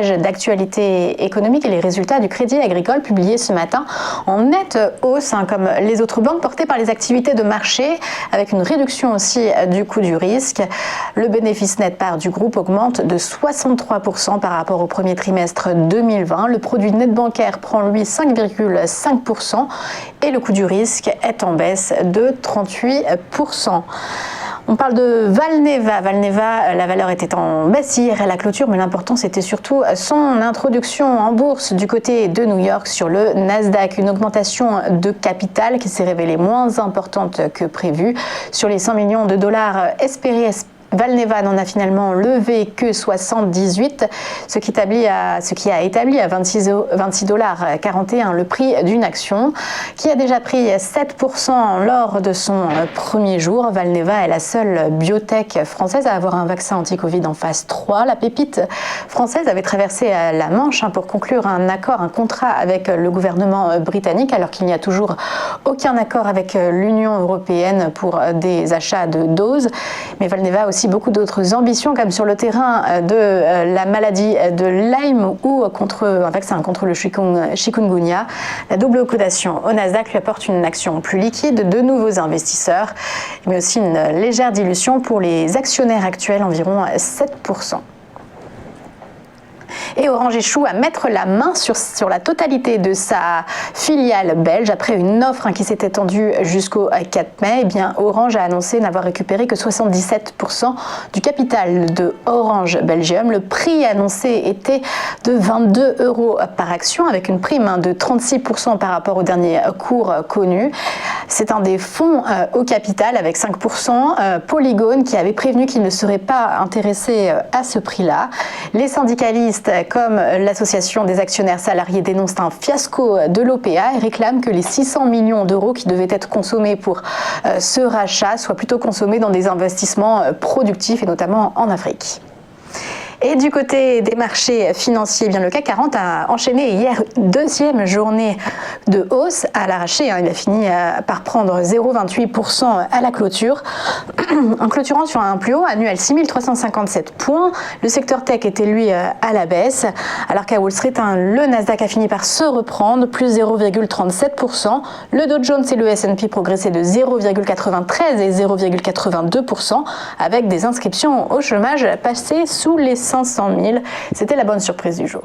page d'actualité économique et les résultats du Crédit Agricole publiés ce matin en nette hausse, comme les autres banques, portées par les activités de marché, avec une réduction aussi du coût du risque. Le bénéfice net part du groupe augmente de 63% par rapport au premier trimestre 2020. Le produit net bancaire prend lui 5,5% et le coût du risque est en baisse de 38%. On parle de Valneva. Valneva, la valeur était en baisse hier à la clôture, mais l'important c'était surtout son introduction en bourse du côté de New York sur le Nasdaq. Une augmentation de capital qui s'est révélée moins importante que prévu. Sur les 100 millions de dollars espérés, Valneva n'en a finalement levé que 78, ce qui a établi à 26,41 $ le prix d'une action, qui a déjà pris 7% lors de son premier jour. Valneva est la seule biotech française à avoir un vaccin anti-Covid en phase 3. La pépite française avait traversé la Manche pour conclure un contrat avec le gouvernement britannique, alors qu'il n'y a toujours aucun accord avec l'Union européenne pour des achats de doses. Mais Valneva a aussi beaucoup d'autres ambitions, comme sur le terrain de la maladie de Lyme ou contre un vaccin contre le chikungunya. La double cotation au Nasdaq lui apporte une action plus liquide, de nouveaux investisseurs, mais aussi une légère dilution pour les actionnaires actuels, environ 7%. Et Orange échoue à mettre la main sur la totalité de sa filiale belge. Après une offre qui s'est étendue jusqu'au 4 mai, Orange a annoncé n'avoir récupéré que 77% du capital de Orange Belgium. Le prix annoncé était de 22 € par action, avec une prime de 36% par rapport au dernier cours connu. C'est un des fonds au capital avec 5%. Polygon qui avait prévenu qu'il ne serait pas intéressé à ce prix-là. Les syndicalistes comme l'association des actionnaires salariés dénoncent un fiasco de l'OPA et réclament que les 600 millions d'euros qui devaient être consommés pour ce rachat soient plutôt consommés dans des investissements productifs et notamment en Afrique. Et du côté des marchés financiers, le CAC 40 a enchaîné hier deuxième journée de hausse à l'arraché. Il a fini par prendre 0,28% à la clôture, en clôturant sur un plus haut annuel 6357 points. Le secteur tech était lui à la baisse, alors qu'à Wall Street, le Nasdaq a fini par se reprendre, plus 0,37%. Le Dow Jones et le S&P progressaient de 0,93 et 0,82%, avec des inscriptions au chômage passées sous les 500 000. C'était la bonne surprise du jour.